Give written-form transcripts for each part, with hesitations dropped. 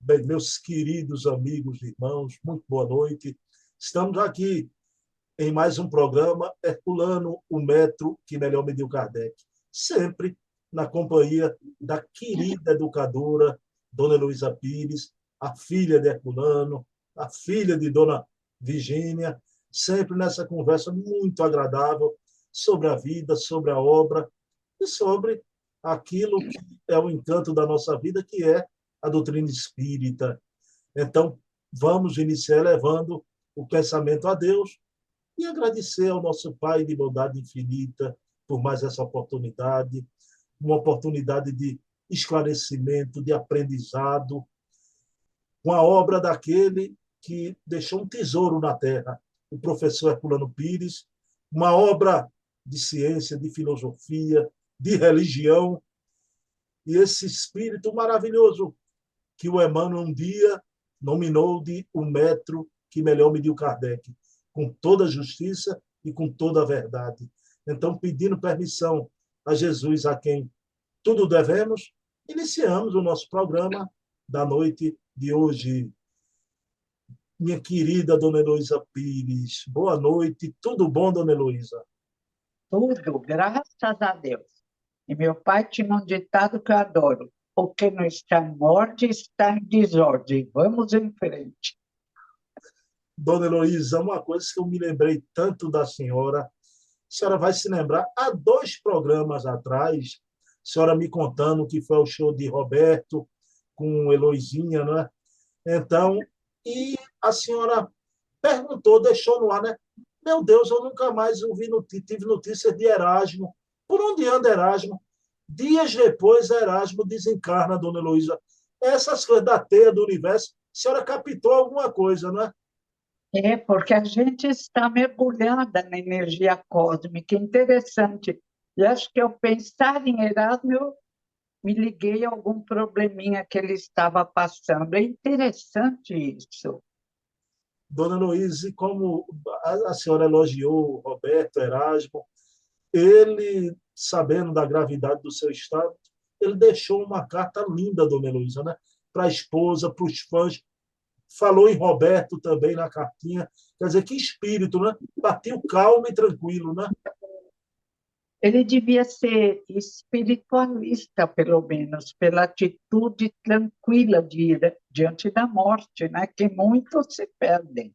Bem, meus queridos amigos e irmãos, muito boa noite. Estamos aqui em mais um programa Herculano, o metro que melhor mediu Kardec. Sempre na companhia da querida educadora, Dona Heloísa Pires, a filha de Herculano, a filha de Dona Virgínia, sempre nessa conversa muito agradável sobre a vida, sobre a obra e sobre aquilo que é o encanto da nossa vida, que é a doutrina espírita. Então, vamos iniciar levando o pensamento a Deus e agradecer ao nosso Pai de bondade infinita por mais essa oportunidade, uma oportunidade de esclarecimento, de aprendizado, com a obra daquele que deixou um tesouro na terra, o professor Herculano Pires, uma obra de ciência, de filosofia, de religião, e esse espírito maravilhoso que o Emmanuel um dia nominou de o metro que melhor mediu Kardec, com toda a justiça e com toda a verdade. Então, pedindo permissão a Jesus, a quem tudo devemos, iniciamos o nosso programa da noite de hoje. Minha querida Dona Heloísa Pires, boa noite. Tudo bom, Dona Heloísa? Tudo, graças a Deus. E meu pai tinha um ditado que eu adoro: o que não está em ordem está em desordem. Vamos em frente. Dona Heloísa, uma coisa que eu me lembrei tanto da senhora, a senhora vai se lembrar, há 2 programas atrás, a senhora me contando que foi ao show de Roberto com Heloisinha, né? Então, e a senhora perguntou, deixou no ar, né? Meu Deus, eu nunca mais tive notícias de Erasmo. Por onde anda Erasmo? Dias depois, Erasmo desencarna, Dona Heloísa. Essas coisas da teia do universo, a senhora captou alguma coisa, não é? É, porque a gente está mergulhada na energia cósmica. Interessante. E acho que ao pensar em Erasmo, eu me liguei a algum probleminha que ele estava passando. É interessante isso. Dona Heloísa, como a senhora elogiou Roberto Erasmo, ele, sabendo da gravidade do seu estado, ele deixou uma carta linda, Dona Heloísa, né? Para a esposa, para os fãs. Falou em Roberto também na cartinha. Quer dizer, que espírito, né? Bateu calmo e tranquilo, né? Ele devia ser espiritualista, pelo menos, pela atitude tranquila de ir diante da morte, né? Que muitos se perdem.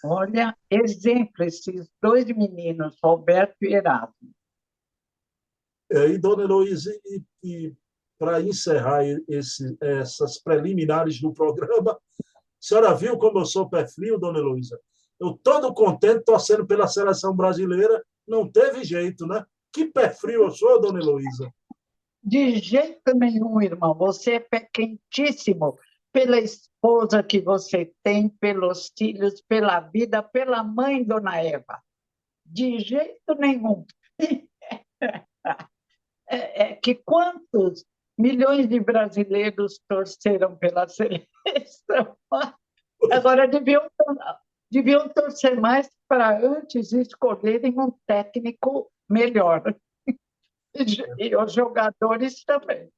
Olha, exemplo, esses 2 meninos, Roberto e Erasmo. E, Dona Heloísa, e para encerrar essas preliminares do programa, a senhora viu como eu sou pé frio, Dona Heloísa? Eu todo contente, torcendo pela seleção brasileira, não teve jeito, né? Que pé frio eu sou, Dona Heloísa. De jeito nenhum, irmão, você é pé quentíssimo pela esposa que você tem, pelos filhos, pela vida, pela mãe, Dona Eva. De jeito nenhum. É que quantos milhões de brasileiros torceram pela seleção? Agora deviam torcer mais para antes escolherem um técnico melhor. E os jogadores também.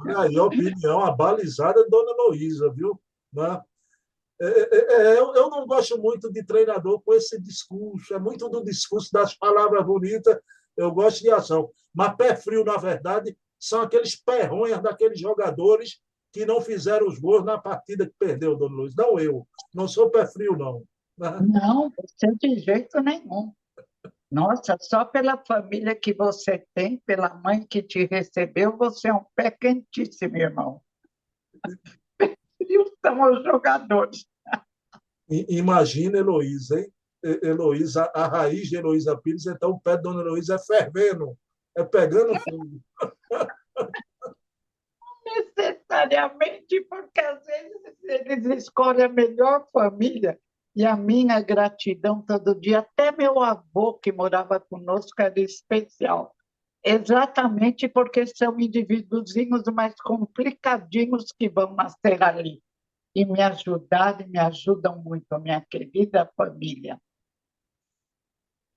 Olha aí a opinião abalizada de Dona Heloísa, viu? Né? Eu não gosto muito de treinador com esse discurso, é muito do discurso das palavras bonitas, eu gosto de ação. Mas pé frio, na verdade, são aqueles perronhas daqueles jogadores que não fizeram os gols na partida que perdeu, Dona Luiz. Não eu, não sou pé frio, não. Não, você de jeito nenhum. Nossa, só pela família que você tem, pela mãe que te recebeu, você é um pé quentíssimo, irmão. E são os jogadores. Imagina Heloísa, hein? Heloísa, a raiz de Heloísa Pires, então o pé de Dona Heloísa é fervendo, é pegando fogo. Necessariamente, porque às vezes eles escolhem a melhor família. E a minha gratidão todo dia, até meu avô que morava conosco era especial. Exatamente porque são indivíduozinhos mais complicadinhos que vão nascer ali. E me ajudaram e me ajudam muito, a minha querida família.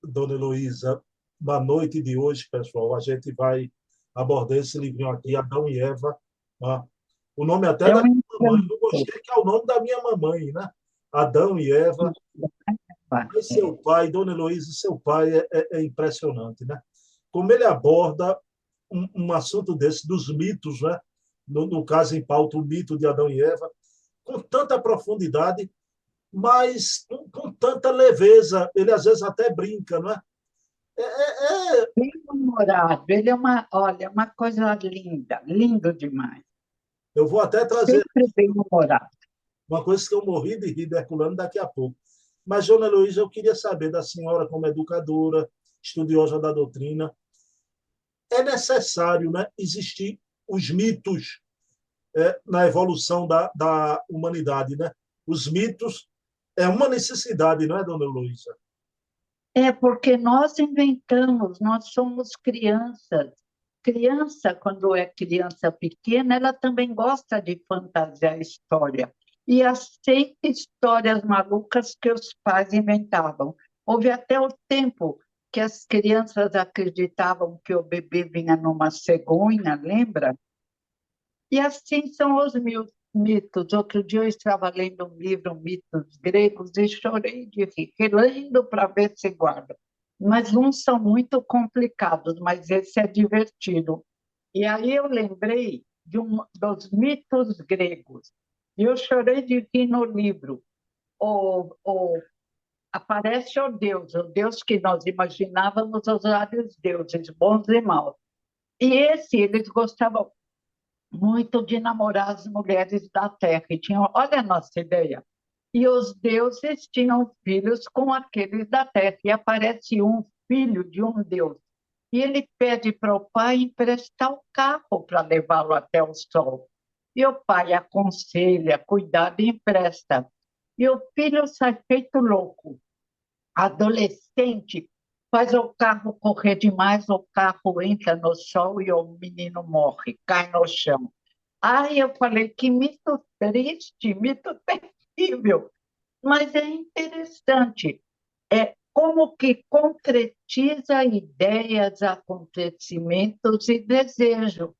Dona Heloísa, na noite de hoje, pessoal, a gente vai abordar esse livrinho aqui, Adão e Eva. Tá? O nome até É da um mamãe. Eu gostei que é o nome da minha mamãe, né? Adão e Eva. Mas seu pai, Dona Heloísa, seu pai é impressionante, né? Como ele aborda um assunto desse, dos mitos, né? No caso, em pauta, o mito de Adão e Eva, com tanta profundidade, mas com tanta leveza. Ele, às vezes, até brinca, não é? Bem humorado. Ele é olha, uma coisa linda, lindo demais. Eu vou até trazer Sempre bem humorado. uma coisa que eu morri de rir Herculano daqui a pouco. Mas, Dona Heloísa, eu queria saber da senhora, como educadora, estudiosa da doutrina, é necessário, né, existir os mitos na evolução da humanidade, né? Os mitos é uma necessidade, não é, Dona Heloísa? É porque nós inventamos, nós somos crianças. Criança, quando é criança pequena, ela também gosta de fantasiar história e aceita histórias malucas que os pais inventavam. Houve até o tempo que as crianças acreditavam que o bebê vinha numa cegonha, lembra? E assim são os mitos. Outro dia eu estava lendo um livro, Mitos Gregos, e chorei de rir, relendo para ver se guardo. Mas uns são muito complicados, mas esse é divertido. E aí eu lembrei dos mitos gregos. E eu chorei de rir no livro. Aparece o Deus que nós imaginávamos os vários deuses, bons e maus. E esse, eles gostavam muito de namorar as mulheres da terra. E tinham, olha a nossa ideia. E os deuses tinham filhos com aqueles da terra. E aparece um filho de um deus. E ele pede para o pai emprestar o carro para levá-lo até o sol. E o pai aconselha, cuidado e empresta. E o filho sai feito louco. Adolescente, faz o carro correr demais, o carro entra no sol e o menino morre, cai no chão. Ai, eu falei, que mito triste, mito terrível, mas é interessante. É como que concretiza ideias, acontecimentos e desejo.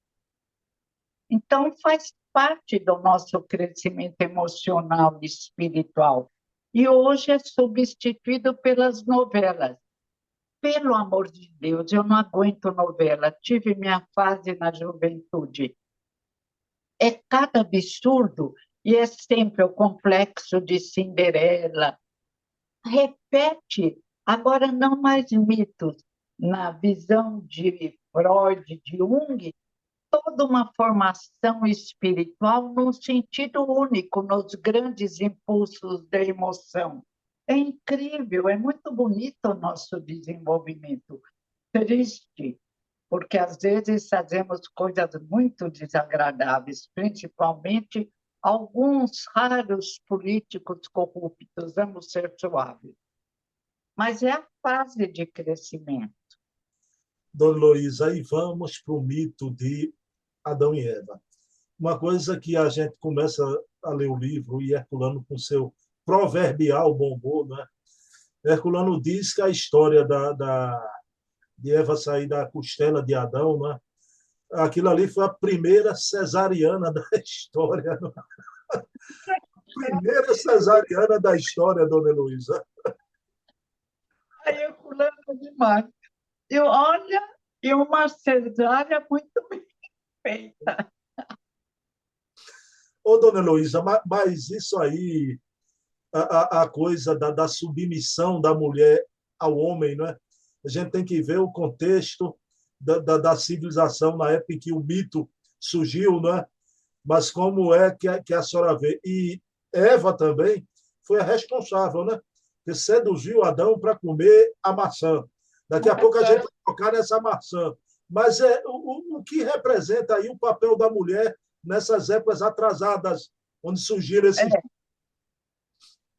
Então, faz parte do nosso crescimento emocional e espiritual. E hoje é substituído pelas novelas. Pelo amor de Deus, eu não aguento novela. Tive minha fase na juventude. É cada absurdo e é sempre o complexo de Cinderela. Repete, agora não mais mitos. Na visão de Freud, de Jung, toda uma formação espiritual num sentido único, nos grandes impulsos da emoção. É incrível, é muito bonito o nosso desenvolvimento. Triste, porque às vezes fazemos coisas muito desagradáveis, principalmente alguns raros políticos corruptos, vamos ser suaves. Mas é a fase de crescimento. Dona Heloísa, aí vamos para o mito de Adão e Eva. Uma coisa que a gente começa a ler o livro e Herculano com seu proverbial bom humor, né? Herculano diz que a história de Eva sair da costela de Adão, né? Aquilo ali foi a primeira cesariana da história. Né? Primeira cesariana da história, Dona Heloísa. Aí eu fulano demais. Eu, olha, e uma cesárea muito bem feita. Ô, Dona Heloísa, mas isso aí, a coisa da submissão da mulher ao homem, não é? A gente tem que ver o contexto da civilização na época em que o mito surgiu, não é? Mas como é que a senhora vê? E Eva também foi a responsável, né? Que seduziu Adão para comer a maçã. Daqui a pouco a gente vai tocar nessa maçã. Mas o que representa aí o papel da mulher nessas épocas atrasadas, onde surgiram esses.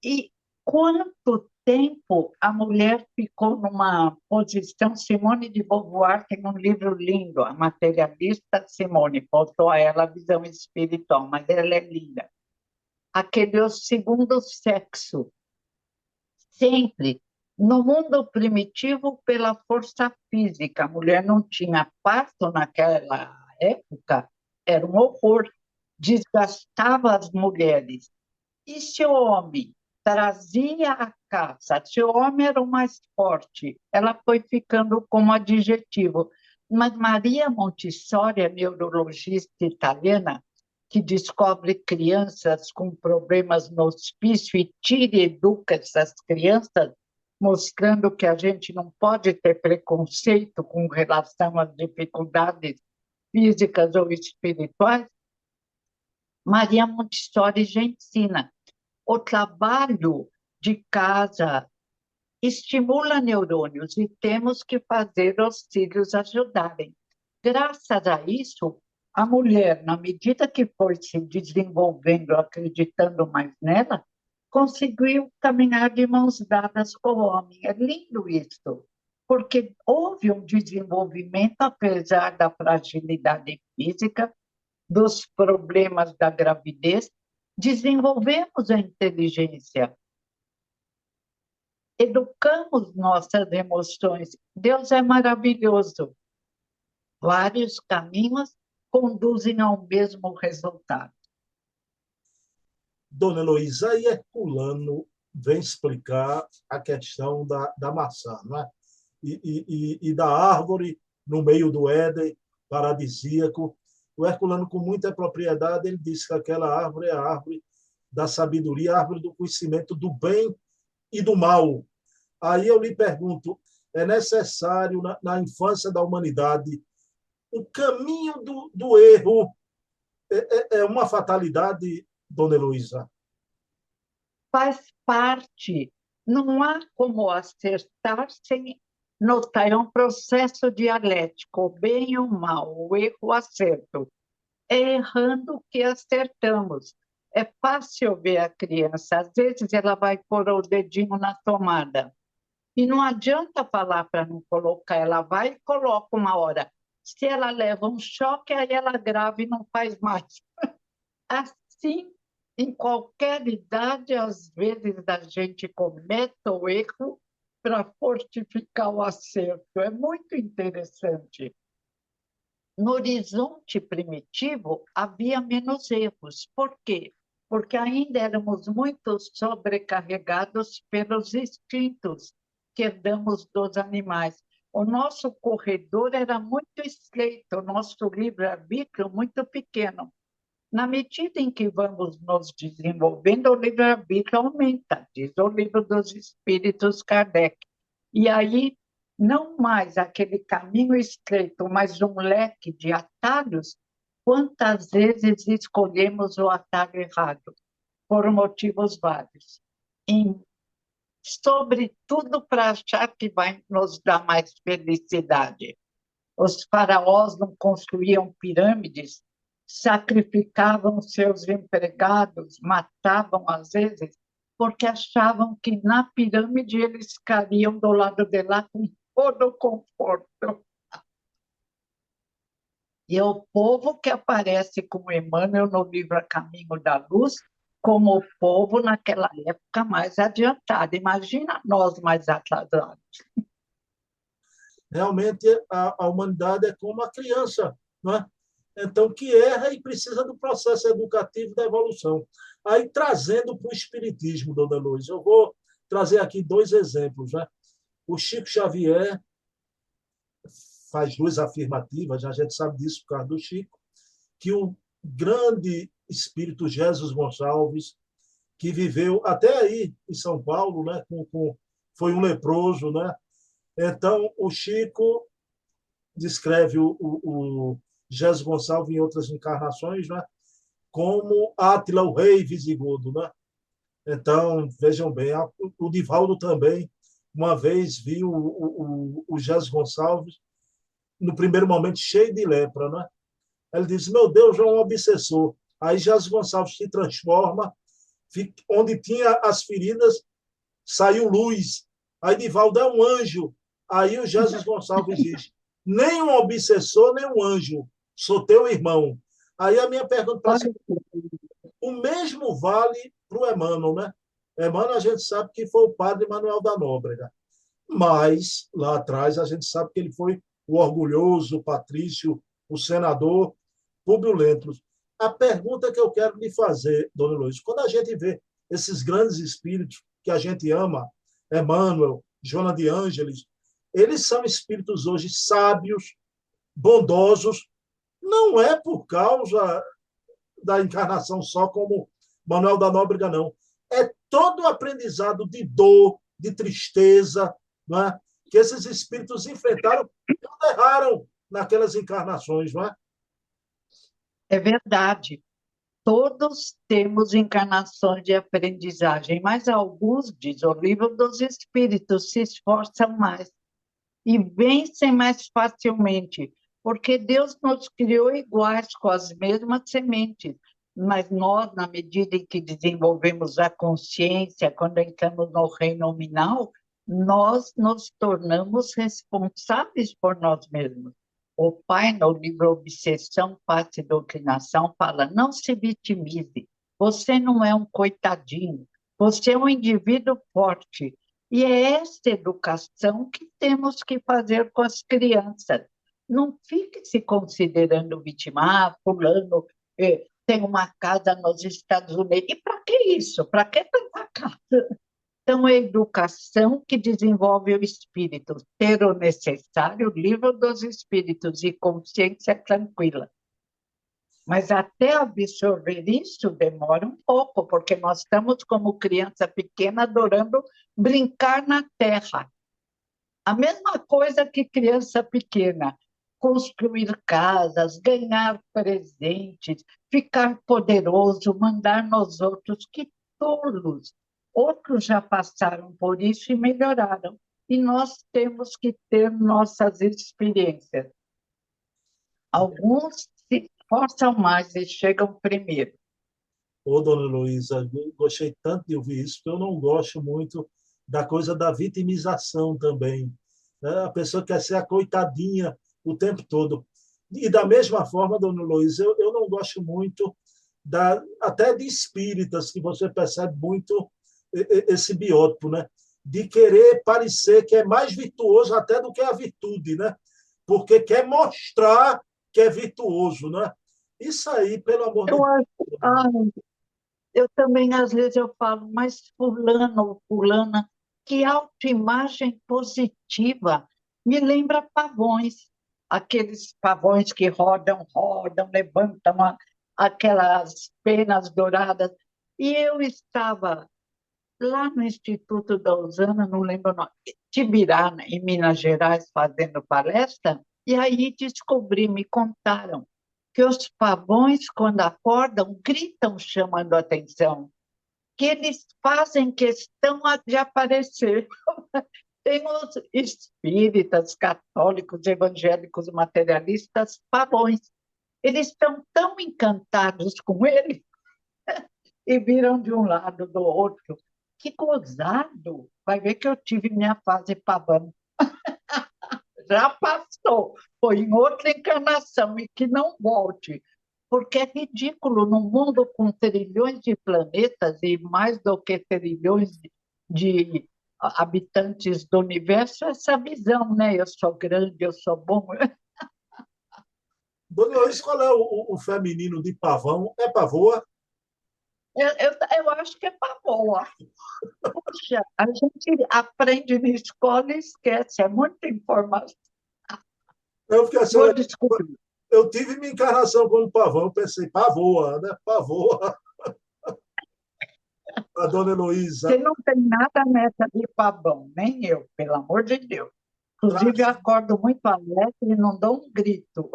E quanto tempo a mulher ficou numa posição? Simone de Beauvoir tem um livro lindo, A Materialista Simone, faltou a ela a visão espiritual, mas ela é linda. Aquele o segundo sexo, sempre. No mundo primitivo, pela força física, a mulher não tinha parto naquela época, era um horror. desgastava as mulheres. E se o homem trazia a caça, se o homem era o mais forte, ela foi ficando como adjetivo. Mas Maria Montessori, a neurologista italiana, que descobre crianças com problemas no hospício e tira e educa essas crianças, mostrando que a gente não pode ter preconceito com relação às dificuldades físicas ou espirituais, Maria Montessori já ensina. O trabalho de casa estimula neurônios e temos que fazer os filhos ajudarem. Graças a isso, a mulher, na medida que foi se desenvolvendo, acreditando mais nela, conseguiu caminhar de mãos dadas com o homem. É lindo isso, porque houve um desenvolvimento, apesar da fragilidade física, dos problemas da gravidez, desenvolvemos a inteligência, educamos nossas emoções. Deus é maravilhoso. Vários caminhos conduzem ao mesmo resultado. Dona Heloísa, aí Herculano vem explicar a questão da maçã, não é? E da árvore no meio do Éden, paradisíaco. O Herculano, com muita propriedade, ele disse que aquela árvore é a árvore da sabedoria, a árvore do conhecimento do bem e do mal. Aí eu lhe pergunto, é necessário, na infância da humanidade, o caminho do erro é uma fatalidade, dona Heloísa? Faz parte. Não há como acertar sem notar. É um processo dialético, o bem e o mal, o erro, o acerto. É errando que acertamos. É fácil ver a criança. Às vezes ela vai pôr o dedinho na tomada. E não adianta falar para não colocar, ela vai e coloca uma hora. Se ela leva um choque, aí ela grava e não faz mais. Assim, em qualquer idade, às vezes a gente comete o erro para fortificar o acerto. É muito interessante. No horizonte primitivo havia menos erros. Por quê? Porque ainda éramos muito sobrecarregados pelos instintos que herdamos dos animais. O nosso corredor era muito estreito, o nosso livre-arbítrio muito pequeno. Na medida em que vamos nos desenvolvendo, o livre-arbítrio aumenta, diz o livro dos Espíritos Kardec. E aí, não mais aquele caminho estreito, mas um leque de atalhos, quantas vezes escolhemos o atalho errado, por motivos vários. E, sobretudo, para achar que vai nos dar mais felicidade. Os faraós não construíam pirâmides, sacrificavam seus empregados, matavam às vezes, porque achavam que na pirâmide eles ficariam do lado de lá com todo o conforto. E é o povo que aparece como Emmanuel no livro A Caminho da Luz, como o povo naquela época mais adiantada. Imagina nós mais atrasados. Realmente, a humanidade é como a criança, não é? Então, que erra e precisa do processo educativo da evolução. Aí, trazendo para o Espiritismo, dona Luz, eu vou trazer aqui dois exemplos. Né? O Chico Xavier faz duas afirmativas, a gente sabe disso por causa do Chico, que o grande espírito Jesus Gonçalves, que viveu até aí em São Paulo, né, foi um leproso, né? Então, o Chico descreve o Jesus Gonçalves em outras encarnações, né, como Átila, o rei visigodo, né? Então, vejam bem, o Divaldo também, uma vez viu o Jesus Gonçalves, no primeiro momento, cheio de lepra, né? Ele diz, meu Deus, é um obsessor. Aí Jesus Gonçalves se transforma, onde tinha as feridas, saiu luz. Aí Divaldo é um anjo. Aí o Jesus Gonçalves diz, nem um obsessor, nem um anjo, sou teu irmão. Aí a minha pergunta para você, o mesmo vale para o Emmanuel, né? Emmanuel a gente sabe que foi o padre Manuel da Nóbrega, mas lá atrás a gente sabe que ele foi o orgulhoso, o patrício, o senador Públio Lentulus. a pergunta que eu quero lhe fazer, dona Luiz, quando a gente vê esses grandes espíritos que a gente ama, Emmanuel, Joana de Ângeles, eles são espíritos hoje sábios, bondosos, não é por causa da encarnação só como Manuel da Nóbrega, não. É todo o aprendizado de dor, de tristeza, não é? Que esses espíritos enfrentaram e não erraram naquelas encarnações, não é? É verdade. Todos temos encarnações de aprendizagem, mas alguns, diz o livro dos Espíritos, se esforçam mais e vencem mais facilmente, porque Deus nos criou iguais, com as mesmas sementes. Mas nós, na medida em que desenvolvemos a consciência, quando entramos no reino nominal, nós nos tornamos responsáveis por nós mesmos. O pai, no livro Obsessão, Face e Doutrinação, fala: não se vitimize, você não é um coitadinho, você é um indivíduo forte. E é essa educação que temos que fazer com as crianças. Não fique se considerando vítima. Ah, fulano tem uma casa nos Estados Unidos. E para que isso? Para que tanta casa? Então, é a educação que desenvolve o espírito, ter o necessário, livro dos espíritos e consciência tranquila. Mas até absorver isso demora um pouco, porque nós estamos, como criança pequena, adorando brincar na terra. A mesma coisa que criança pequena, construir casas, ganhar presentes, ficar poderoso, mandar nos outros, que tolos! Outros já passaram por isso e melhoraram. E nós temos que ter nossas experiências. Alguns se esforçam mais e chegam primeiro. Ô, dona Luísa, eu gostei tanto de ouvir isso, porque eu não gosto muito da coisa da vitimização também, né? A pessoa quer ser a coitadinha o tempo todo. E da mesma forma, dona Luísa, eu não gosto muito até de espíritas, que você percebe muito esse biótipo, né? De querer parecer que é mais virtuoso até do que a virtude, né? Porque quer mostrar que é virtuoso, né? Isso aí, pelo amor de Eu acho, Deus. eu também, às vezes, eu falo, mas fulano ou fulana, que autoimagem positiva, me lembra pavões, aqueles pavões que rodam, rodam, levantam aquelas penas douradas. E eu estava lá no Instituto da Usana, não lembro o nome, Tibirá, né, em Minas Gerais, fazendo palestra, e aí descobri, me contaram, que os pavões, quando acordam, gritam chamando a atenção, que eles fazem questão de aparecer. Tem os espíritas, católicos, evangélicos, materialistas, pavões. Eles estão tão encantados com ele e viram de um lado, do outro. Que gozado! Vai ver que eu tive minha fase pavão. Já passou, foi em outra encarnação e que não volte, porque é ridículo num mundo com trilhões de planetas e mais do que trilhões de habitantes do universo, essa visão, né? Eu sou grande, eu sou bom. Dona Luiz, qual é o feminino de pavão? É pavoa? Eu acho que é pavor. Puxa, a gente aprende na escola e esquece, é muita informação. Eu fiquei assim, Vou descobrir. eu tive minha encarnação como pavão, eu pensei, pavoa, né? Pavoa. A dona Heloísa Você não tem nada nessa de pavão, nem eu, pelo amor de Deus. Inclusive, eu traz. acordo muito alegre e não dou um grito.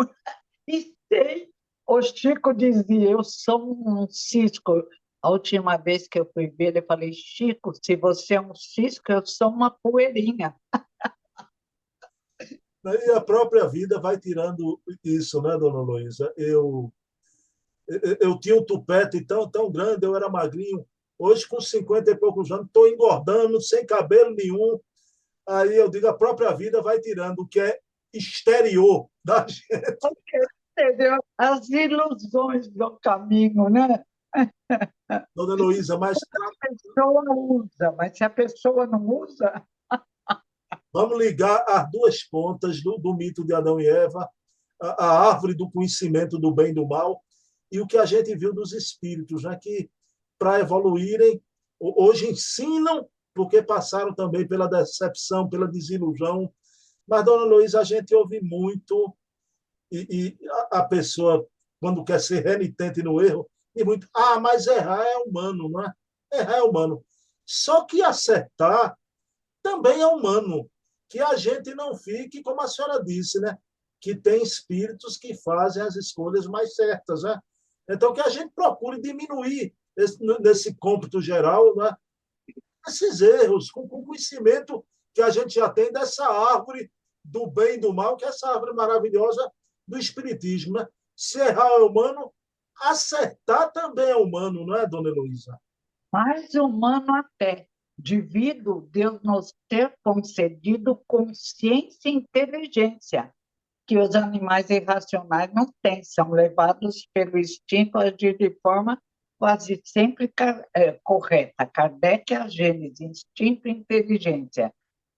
E sei, o Chico dizia, eu sou um cisco. A última vez que eu fui ver, eu falei, Chico, se você é um cisco, eu sou uma poeirinha. E a própria vida vai tirando isso, né, dona Heloísa? Eu tinha um tupete tão grande, eu era magrinho. Hoje, com 50 e poucos anos, estou engordando, sem cabelo nenhum. Aí eu digo, a própria vida vai tirando o que é exterior da gente. Entendeu? As ilusões do caminho, né? Dona Heloísa, mas A pessoa usa, mas se a pessoa não usa, vamos ligar as duas pontas do mito de Adão e Eva, a árvore do conhecimento do bem e do mal. e o que a gente viu dos espíritos, né, que, para evoluírem, hoje ensinam, porque passaram também pela decepção, pela desilusão. Mas, dona Luísa, a gente ouve muito, e a pessoa, quando quer ser renitente no erro, e muito, mas errar é humano, não é? Errar é humano. Só que acertar também é humano. Que a gente não fique, como a senhora disse, né? Que tem espíritos que fazem as escolhas mais certas, né? Então, que a gente procure diminuir nesse cômputo geral, né? Esses erros, com o conhecimento que a gente já tem dessa árvore do bem e do mal, que é essa árvore maravilhosa do Espiritismo. Né? Se errar é humano, acertar também é humano, não é, dona Heloísa? Mais humano até, devido Deus nos ter concedido consciência e inteligência, que os animais irracionais não têm, são levados pelo instinto a agir de forma quase sempre correta. Kardec é a gênese, instinto e inteligência.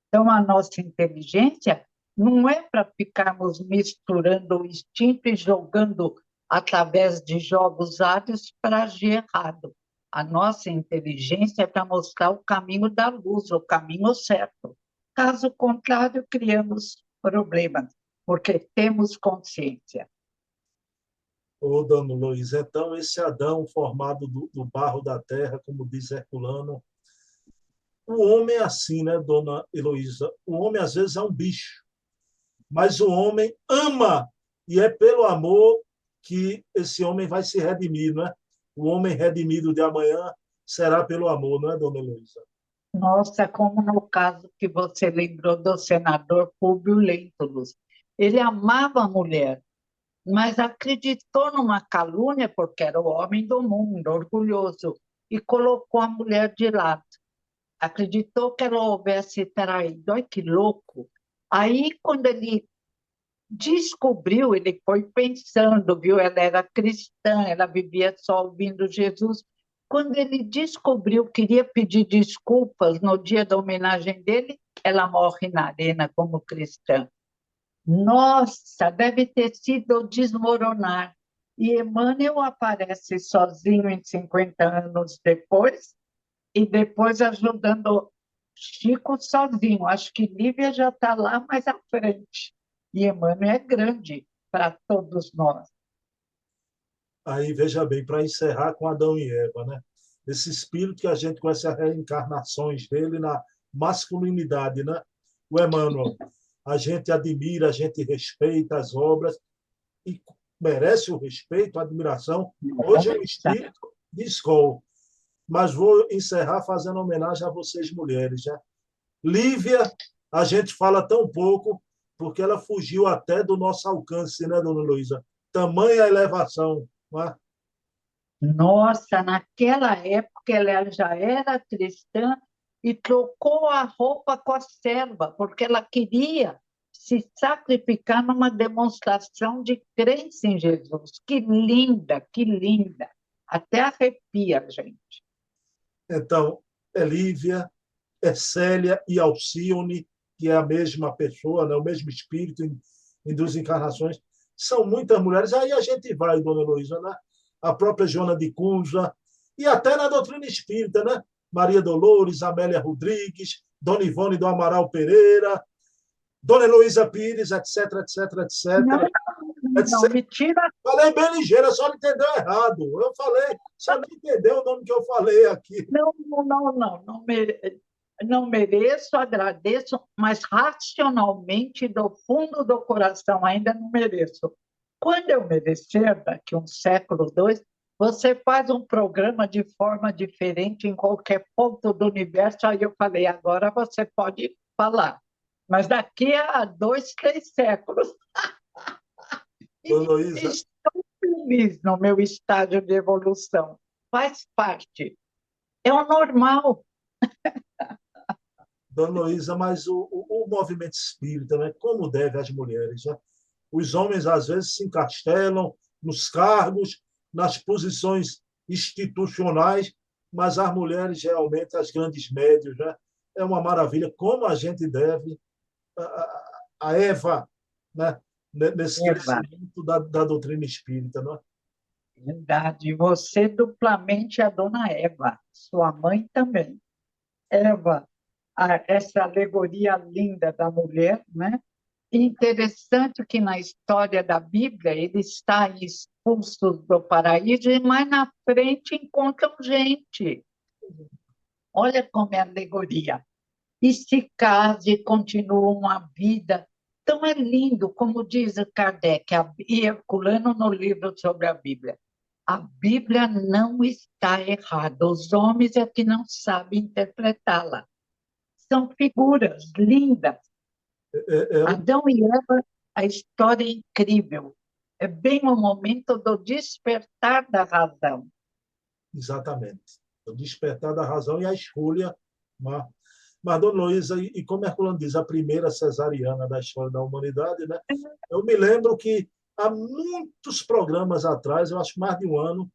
Então, a nossa inteligência não é para ficarmos misturando o instinto e jogando através de jogos áreos para agir errado. A nossa inteligência é para mostrar o caminho da luz, o caminho certo. Caso contrário, criamos problemas, porque temos consciência. Ô, dona Luiz, então esse Adão formado do barro da terra, como diz Herculano, o homem é assim, né, dona Heloísa? O homem às vezes é um bicho, mas o homem ama, e é pelo amor que esse homem vai se redimir, né? O homem redimido de amanhã será pelo amor, não é, dona Heloísa? Nossa, como no caso que você lembrou do senador Públio Lentulus. Ele amava a mulher, mas acreditou numa calúnia porque era o homem do mundo, orgulhoso, e colocou a mulher de lado. Acreditou que ela houvesse traído. Olha que louco! Aí, quando ele descobriu, ele foi pensando, viu? Ela era cristã, ela vivia só ouvindo Jesus. Quando ele descobriu, queria pedir desculpas no dia da homenagem dele, ela morre na arena como cristã. Nossa, deve ter sido desmoronar. E Emmanuel aparece sozinho em 50 anos depois, e depois ajudando Chico sozinho. Acho que Lívia já está lá mais à frente. E Emmanuel é grande para todos nós. Aí, veja bem, para encerrar com Adão e Eva, né? Esse espírito que a gente conhece as reencarnações dele na masculinidade, né? O Emmanuel, a gente admira, a gente respeita as obras e merece o respeito, a admiração. Hoje é um espírito de escola, mas vou encerrar fazendo homenagem a vocês mulheres, né? Lívia, a gente fala tão pouco porque ela fugiu até do nosso alcance, né, dona Luísa? Tamanha elevação, não é? Nossa, naquela época ela já era cristã e trocou a roupa com a serva, porque ela queria se sacrificar numa demonstração de crença em Jesus. Que linda, que linda. Até arrepia, gente. Então, é Lívia, é Célia e Alcione, que é a mesma pessoa, né? O mesmo espírito em duas encarnações. São muitas mulheres. Aí a gente vai, dona Heloísa, né? A própria Joana de Cunha, e até na doutrina espírita, né? Maria Dolores, Amélia Rodrigues, Dona Ivone do Amaral Pereira, Dona Heloísa Pires, etc, etc, Não, etc, não, etc. me tira. Falei bem ligeira, só não entendeu errado. Eu falei, só não entendeu o nome que eu falei aqui. Não, não, não, não, não mereço, agradeço, mas racionalmente, do fundo do coração, ainda não mereço. Quando eu merecer, daqui um século, dois, você faz um programa de forma diferente em qualquer ponto do universo. Aí eu falei, agora você pode falar. Mas daqui a dois, três séculos, Dona e Heloísa, estou feliz no meu estágio de evolução. Faz parte. É o normal. Dona Heloísa, mas o movimento espírita, né? Como deve às mulheres, né? Os homens, às vezes, se encastelam nos cargos, nas posições institucionais, mas as mulheres, realmente, as grandes médias, né? É uma maravilha. Como a gente deve a Eva, né? Nesse Eva. crescimento da doutrina espírita, né? Verdade. Você duplamente a dona Eva, sua mãe também. Eva, essa alegoria linda da mulher, né? Interessante que na história da Bíblia eles saem expulsos do paraíso e mais na frente encontram gente. Olha como é alegoria. E se casa e continuam a vida. Então é lindo, como diz o Kardec, e Herculano no livro sobre a Bíblia. A Bíblia não está errada, os homens é que não sabem interpretá-la. São figuras lindas. É, é, Adão e Eva, a história é incrível. É bem o momento do despertar da razão. exatamente. O despertar da razão e a escolha. Né? Mas, dona Luísa, e como Herculano diz, a primeira cesariana da história da humanidade, né? Eu me lembro que há muitos programas atrás, eu acho mais de um ano,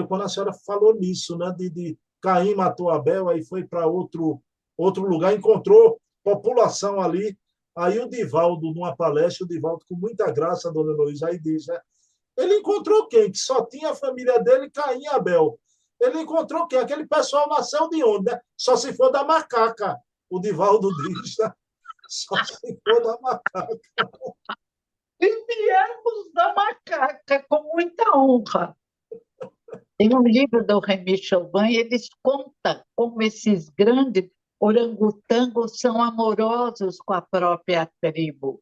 quando a senhora falou nisso, né? De Caim matou Abel, aí foi para outro lugar, encontrou população ali. Aí o Divaldo, numa palestra, o Divaldo, com muita graça, dona Luísa, aí diz, né? Ele encontrou quem? Que só tinha a família dele, Caim e Abel. Ele encontrou quem? Aquele pessoal nasceu de onde, né? Só se for da macaca, o Divaldo diz, né? Só se for da macaca. E viemos da macaca com muita honra. Tem um livro do Remy Chauvin, e eles contam como esses grandes orangotangos são amorosos com a própria tribo.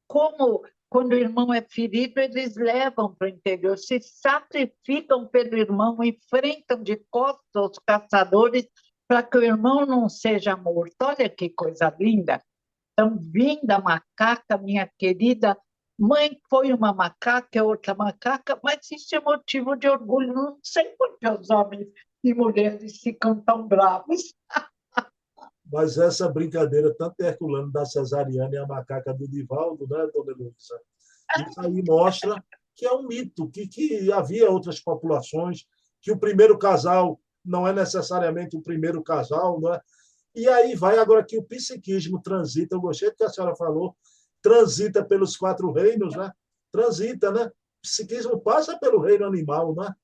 Como, quando o irmão é ferido, eles levam para o interior, se sacrificam pelo irmão, enfrentam de costas os caçadores para que o irmão não seja morto. Olha que coisa linda! Então, vinda macaca, minha querida, mãe foi uma macaca, outra macaca, mas isso é motivo de orgulho. Não sei por que os homens e mulheres ficam tão bravos. Mas essa brincadeira, tanto Herculano da Cesariana e a macaca do Divaldo, né, dona Luísa? Isso aí mostra que é um mito, que havia outras populações, que o primeiro casal não é necessariamente o primeiro casal, não é? E aí vai agora que o psiquismo transita, eu gostei do que a senhora falou, transita pelos quatro reinos, né? Transita, né? O psiquismo passa pelo reino animal, né?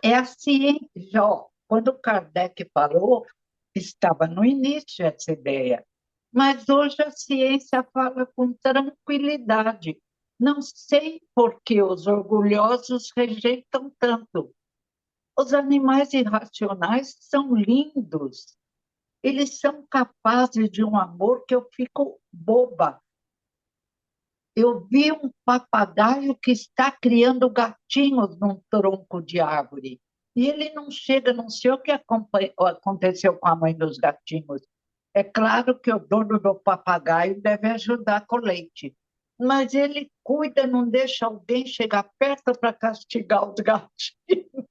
É a ciência, ó, quando Kardec falou, estava no início essa ideia, mas hoje a ciência fala com tranquilidade. Não sei por que os orgulhosos rejeitam tanto. Os animais irracionais são lindos. Eles são capazes de um amor que eu fico boba. Eu vi um papagaio que está criando gatinhos num tronco de árvore. E ele não chega, não sei o que aconteceu com a mãe dos gatinhos. É claro que o dono do papagaio deve ajudar com leite, mas ele cuida, não deixa alguém chegar perto para castigar os gatinhos.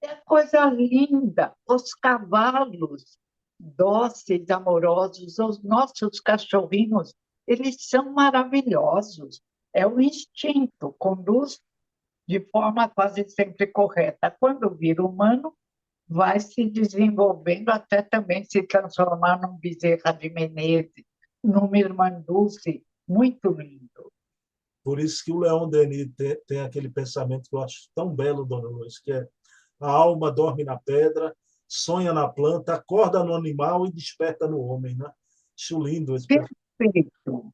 É coisa linda. Os cavalos dóceis, amorosos, os nossos cachorrinhos, eles são maravilhosos. É o instinto, conduz de forma quase sempre correta. Quando vira humano, vai se desenvolvendo até também se transformar num Bezerra de Menezes, numa Irmã Dulce, muito lindo. Por isso que o Leon Denis tem aquele pensamento que eu acho tão belo, dona Luiz, que é a alma dorme na pedra, sonha na planta, acorda no animal e desperta no homem, né? Acho lindo esse pensamento. Perfeito,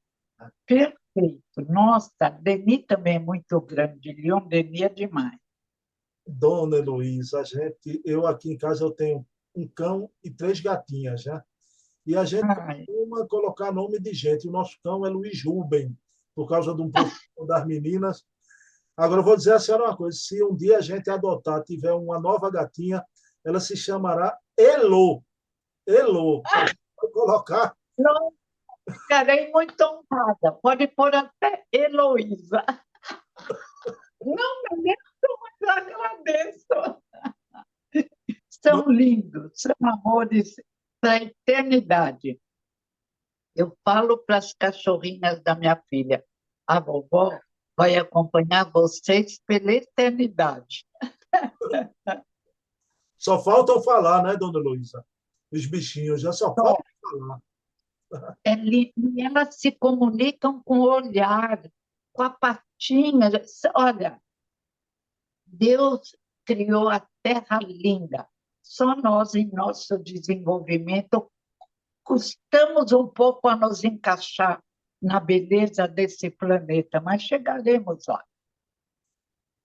perfeito. Nossa, Denis também é muito grande, Leon Denis é demais. Dona Heloísa, eu aqui em casa eu tenho um cão e três gatinhas, já. E a gente Ai, costuma colocar nome de gente. O nosso cão é Luiz Rubem, por causa de um professor das meninas. Agora, eu vou dizer a senhora uma coisa: se um dia a gente adotar, tiver uma nova gatinha, ela se chamará Elo. Elo. A gente vai colocar. não, ficarei muito honrada. Pode pôr até Heloísa. Não me lembro, mas agradeço. São lindos, são amores da eternidade. Eu falo para as cachorrinhas da minha filha, a vovó vai acompanhar vocês pela eternidade. Só faltam falar, né, dona Luísa? Os bichinhos já só Só. faltam falar. E elas se comunicam com o olhar, com a patinha. Olha, Deus criou a terra linda. Só nós, em nosso desenvolvimento, custamos um pouco a nos encaixar na beleza desse planeta, mas chegaremos lá.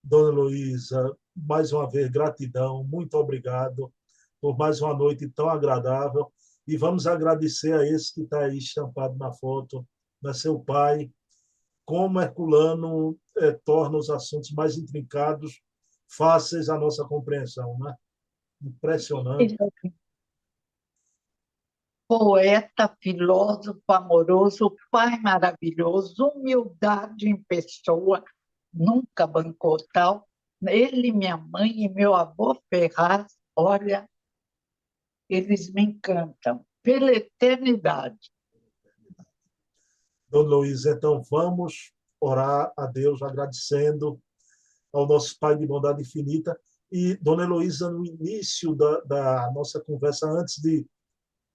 Dona Heloísa, mais uma vez, gratidão, muito obrigado por mais uma noite tão agradável. E vamos agradecer a esse que está aí estampado na foto, né, seu pai, como Herculano torna os assuntos mais intrincados, fáceis à nossa compreensão, né? Impressionante. Poeta, filósofo, amoroso, pai maravilhoso, humildade em pessoa, nunca bancou tal. Ele, minha mãe e meu avô Ferraz, olha, eles me encantam pela eternidade. Dona Luiz, então vamos orar a Deus agradecendo ao nosso Pai de bondade infinita. E, Dona Heloísa, no início da nossa conversa, antes de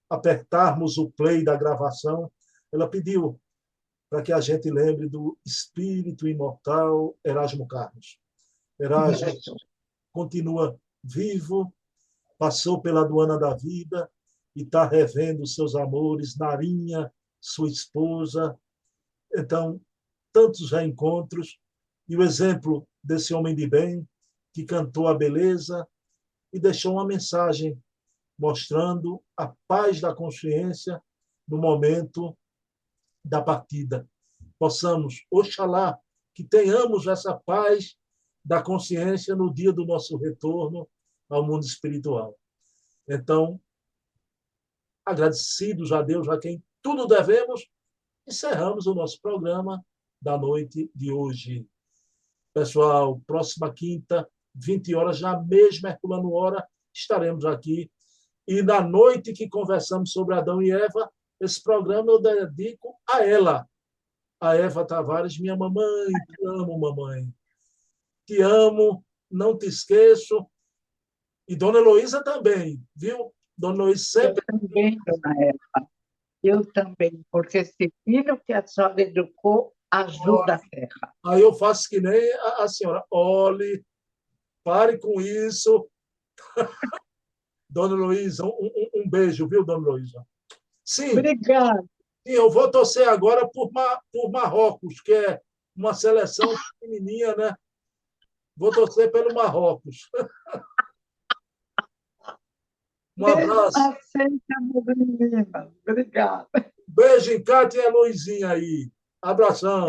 apertarmos o play da gravação, ela pediu para que a gente lembre do espírito imortal Erasmo Carlos. Erasmo continua vivo, passou pela aduana da vida e está revendo seus amores, Narinha, sua esposa. Então, tantos reencontros e o exemplo desse homem de bem que cantou a beleza e deixou uma mensagem mostrando a paz da consciência no momento da partida. Possamos, oxalá, que tenhamos essa paz da consciência no dia do nosso retorno ao mundo espiritual. Então, agradecidos a Deus, a quem tudo devemos, encerramos o nosso programa da noite de hoje. Pessoal, próxima quinta, 20 horas, na mesma Herculano Hora, estaremos aqui. E na noite que conversamos sobre Adão e Eva, esse programa eu dedico a ela, a Eva Tavares, minha mamãe. Te amo, mamãe. Te amo, não te esqueço. E Dona Heloísa também, viu? Dona Heloísa Eu sempre... também, dona Eva, eu também, porque esse filho que a senhora educou ajuda a terra. Aí eu faço que nem a senhora. Olhe, pare com isso. Dona Heloísa, um beijo, viu, Dona Heloísa? Sim, Obrigada. sim, eu vou torcer agora por Marrocos, que é uma seleção pequenininha, né? Vou torcer pelo Marrocos. Um Mesmo abraço. assim, meninas. Obrigada. Beijo em Cátia e a Luizinha aí. Abração.